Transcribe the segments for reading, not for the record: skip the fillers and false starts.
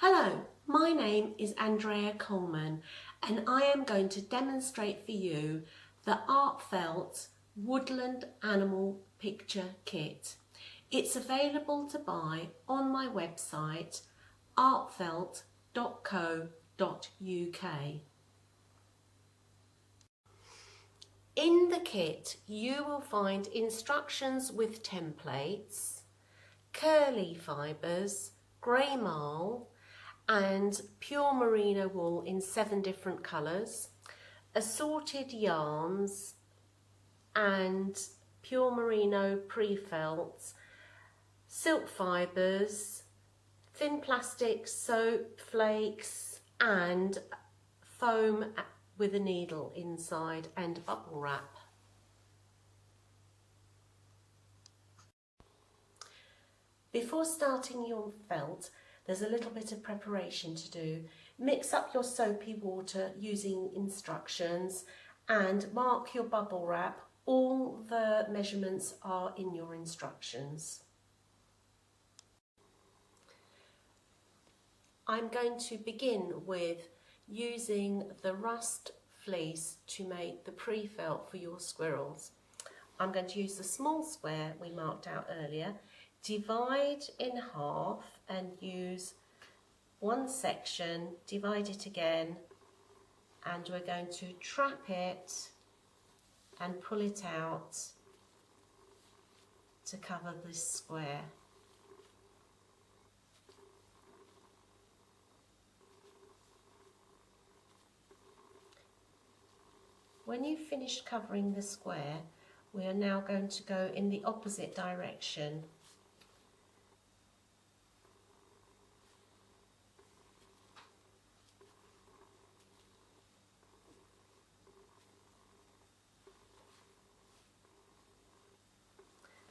Hello, my name is Andrea Coleman and I am going to demonstrate for you the Artfelt Woodland Animal Picture Kit. It's available to buy on my website artfelt.co.uk. In the kit you will find instructions with templates, curly fibres, grey marl and pure merino wool in 7 different colours, assorted yarns and pure merino pre-felt, silk fibres, thin plastic soap flakes and foam with a needle inside and bubble wrap. Before starting your felt, there's a little bit of preparation to do. Mix up your soapy water using instructions and mark your bubble wrap. All the measurements are in your instructions. I'm going to begin with using the rust fleece to make the pre-felt for your squirrels. I'm going to use the small square we marked out earlier, divide in half and use one section, divide it again, and we're going to trap it and pull it out to cover this square. When you've finished covering the square, we are now going to go in the opposite direction.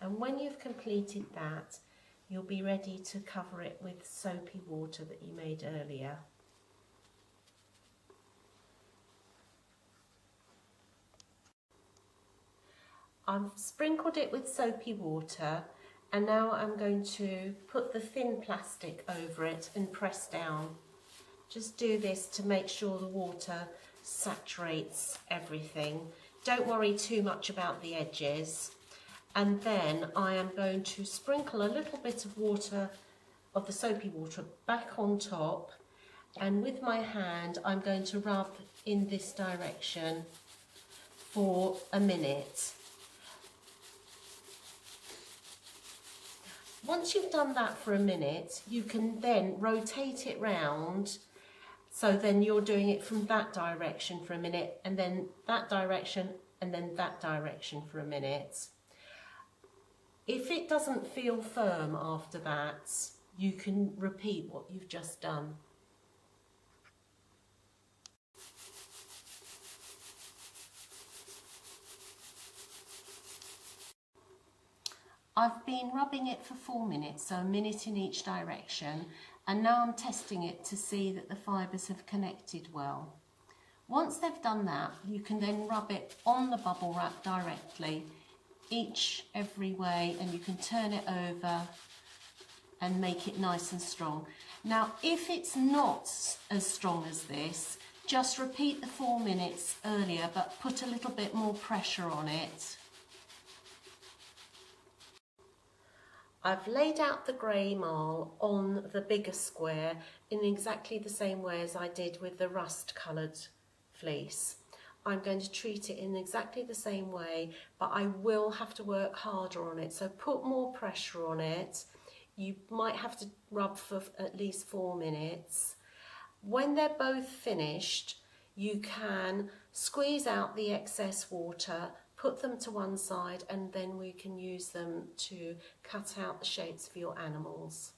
And when you've completed that, you'll be ready to cover it with soapy water that you made earlier. I've sprinkled it with soapy water and now I'm going to put the thin plastic over it and press down. Just do this to make sure the water saturates everything. Don't worry too much about the edges. And then I am going to sprinkle a little bit of water, of the soapy water, back on top, and with my hand I'm going to rub in this direction for a minute. Once you've done that for a minute, you can then rotate it round, so then you're doing it from that direction for a minute, and then that direction, and then that direction for a minute. If it doesn't feel firm after that, you can repeat what you've just done. I've been rubbing it for 4 minutes, so a minute in each direction, and now I'm testing it to see that the fibres have connected well. Once they've done that, you can then rub it on the bubble wrap directly, every way, and you can turn it over and make it nice and strong. Now, if it's not as strong as this, just repeat the 4 minutes earlier, but put a little bit more pressure on it. I've laid out the grey marl on the bigger square in exactly the same way as I did with the rust coloured fleece. I'm going to treat it in exactly the same way, but I will have to work harder on it, so put more pressure on it. You might have to rub for at least 4 minutes. When they're both finished, you can squeeze out the excess water, put them to one side, and then we can use them to cut out the shapes for your animals.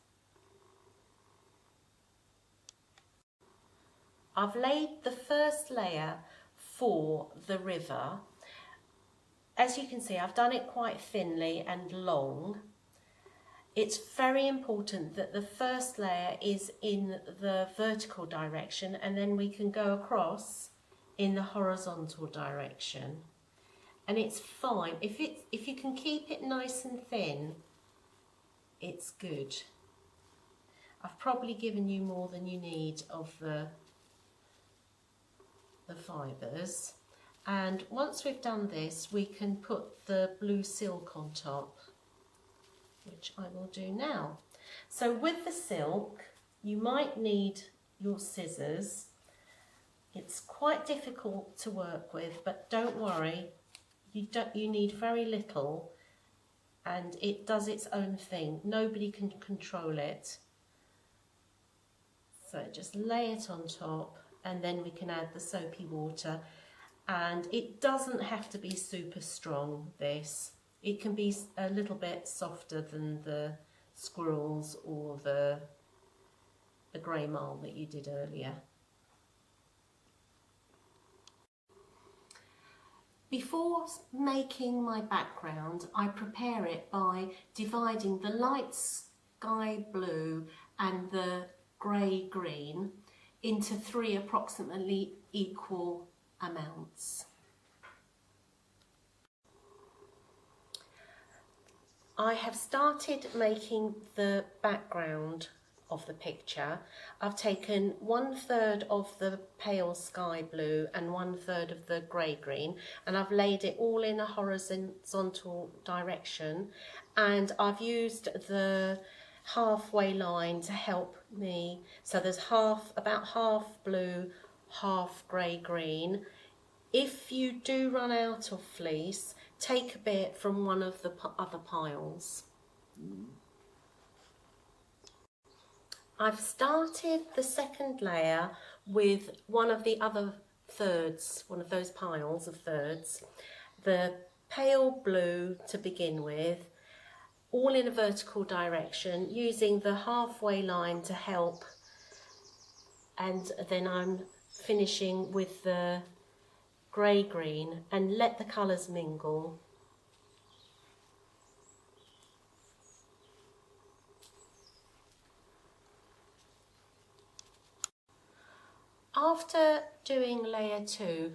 I've laid the first layer for the river. As you can see, I've done it quite thinly and long. It's very important that the first layer is in the vertical direction, and then we can go across in the horizontal direction. And it's fine. If you can keep it nice and thin, it's good. I've probably given you more than you need of the fibres. And once we've done this, we can put the blue silk on top, which I will do now. So with the silk, you might need your scissors. It's quite difficult to work with, but don't worry, you need very little, and it does its own thing. Nobody can control it. So just lay it on top, and then we can add the soapy water. And it doesn't have to be super strong, this. It can be a little bit softer than the squirrels or the grey marl that you did earlier. Before making my background, I prepare it by dividing the light sky blue and the grey green into 3 approximately equal amounts. I have started making the background of the picture. I've taken 1/3 of the pale sky blue and 1/3 of the grey green, and I've laid it all in a horizontal direction, and I've used the halfway line to help me. So there's about half blue, half grey green. If you do run out of fleece, take a bit from one of the other piles. I've started the second layer with one of the other thirds, one of those piles of thirds, the pale blue to begin with, all in a vertical direction, using the halfway line to help, and then I'm finishing with the grey green, and let the colours mingle. After doing layer 2,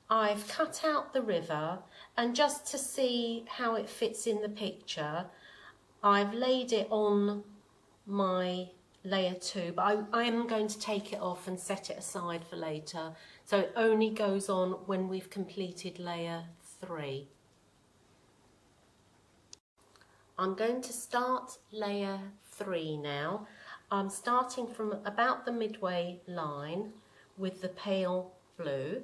I've cut out the river, and just to see how it fits in the picture, I've laid it on my layer 2, but I am going to take it off and set it aside for later, so it only goes on when we've completed layer 3. I'm going to start layer 3 now. I'm starting from about the midway line with the pale blue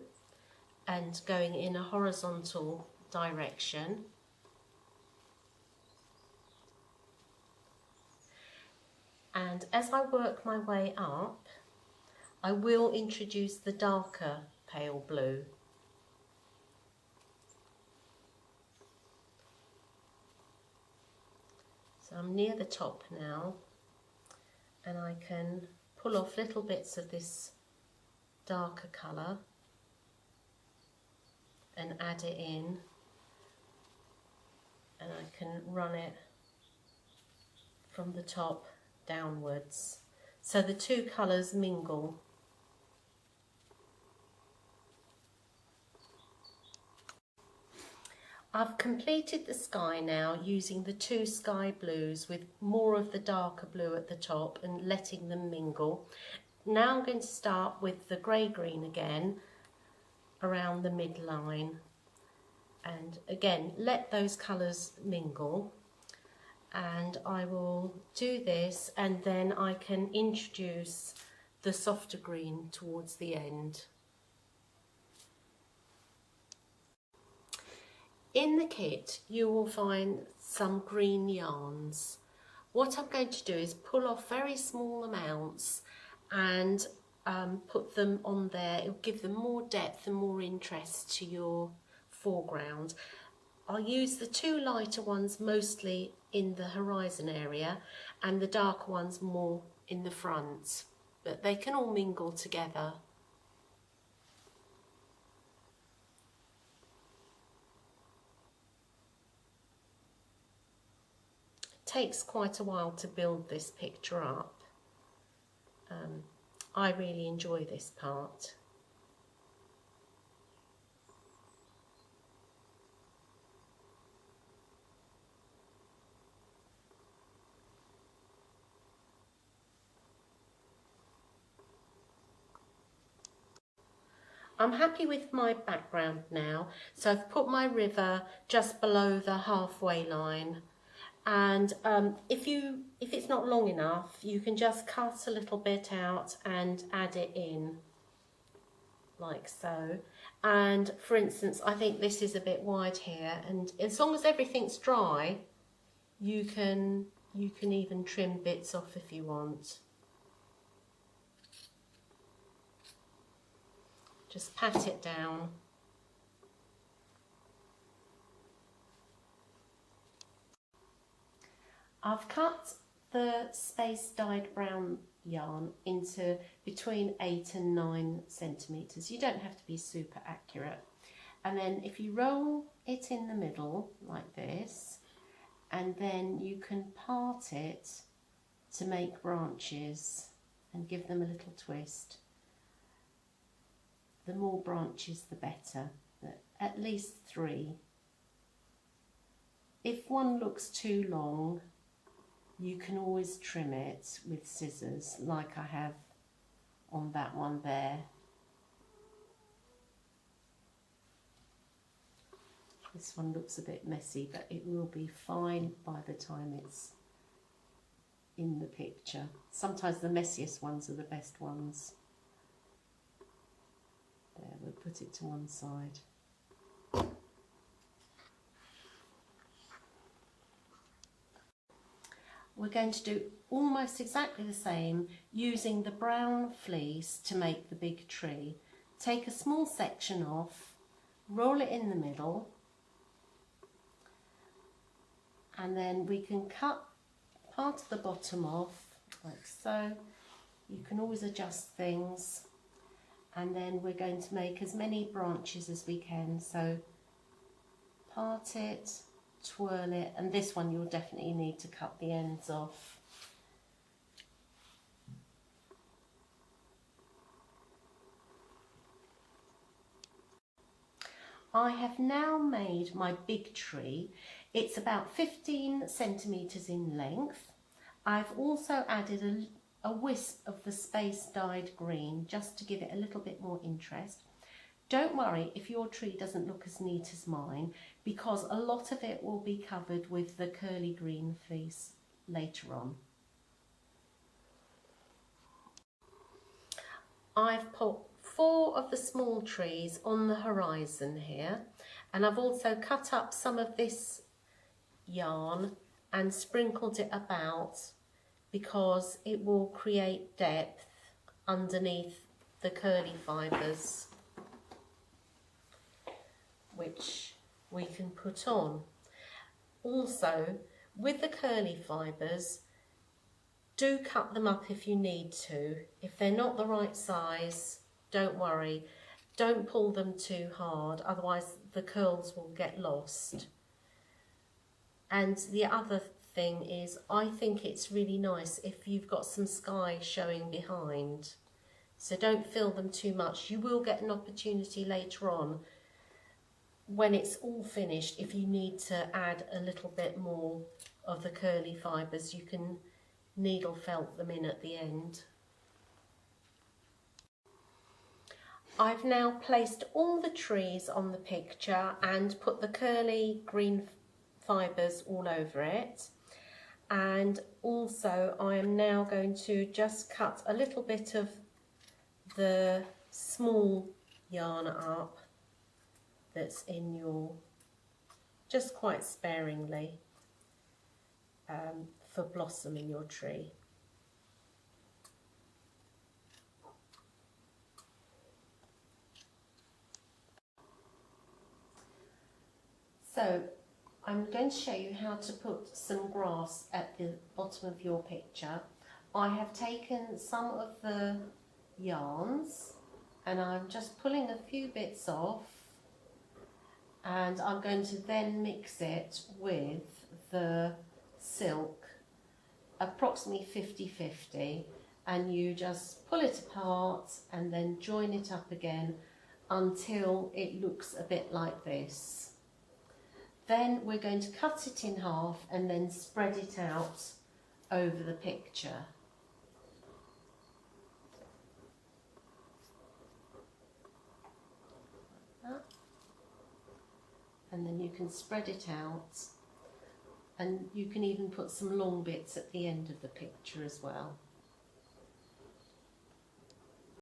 and going in a horizontal direction. And as I work my way up, I will introduce the darker pale blue. So I'm near the top now, and I can pull off little bits of this darker colour and add it in, and I can run it from the top downwards so the two colours mingle. I've completed the sky now using the 2 sky blues with more of the darker blue at the top and letting them mingle. Now I'm going to start with the grey green again around the midline, and again let those colours mingle, and I will do this, and then I can introduce the softer green towards the end. In the kit you will find some green yarns. What I'm going to do is pull off very small amounts and put them on there. It will give them more depth and more interest to your foreground. I'll use the 2 lighter ones mostly in the horizon area and the darker ones more in the front, but they can all mingle together. It takes quite a while to build this picture up. I really enjoy this part. I'm happy with my background now, so I've put my river just below the halfway line. And if it's not long enough, you can just cut a little bit out and add it in, like so. And for instance, I think this is a bit wide here, and as long as everything's dry, you can even trim bits off if you want. Just pat it down. I've cut the space dyed brown yarn into between 8 and 9 centimetres. You don't have to be super accurate. And then if you roll it in the middle like this, and then you can part it to make branches and give them a little twist. The more branches the better, at least 3. If one looks too long, you can always trim it with scissors, like I have on that one there. This one looks a bit messy, but it will be fine by the time it's in the picture. Sometimes the messiest ones are the best ones. There, we'll put it to one side. We're going to do almost exactly the same using the brown fleece to make the big tree. Take a small section off, roll it in the middle, and then we can cut part of the bottom off like so. You can always adjust things, and then we're going to make as many branches as we can. So part it, twirl it, and this one you'll definitely need to cut the ends off. I have now made my big tree. It's about 15 centimetres in length. I've also added a wisp of the space dyed green just to give it a little bit more interest. Don't worry if your tree doesn't look as neat as mine, because a lot of it will be covered with the curly green fleece later on. I've put 4 of the small trees on the horizon here, and I've also cut up some of this yarn and sprinkled it about because it will create depth underneath the curly fibres, which we can put on. Also, with the curly fibres, do cut them up if you need to. If they're not the right size, don't worry. Don't pull them too hard, otherwise the curls will get lost. And the other thing is, I think it's really nice if you've got some sky showing behind. So don't fill them too much. You will get an opportunity later on when it's all finished. If you need to add a little bit more of the curly fibres, you can needle felt them in at the end. I've now placed all the trees on the picture and put the curly green fibres all over it. And also I am now going to just cut a little bit of the small yarn up that's in your, just quite sparingly, for blossom in your tree. So I'm going to show you how to put some grass at the bottom of your picture. I have taken some of the yarns and I'm just pulling a few bits off, and I'm going to then mix it with the silk, approximately 50-50, and you just pull it apart and then join it up again until it looks a bit like this. Then we're going to cut it in half and then spread it out over the picture. that. And then you can spread it out, and you can even put some long bits at the end of the picture as well.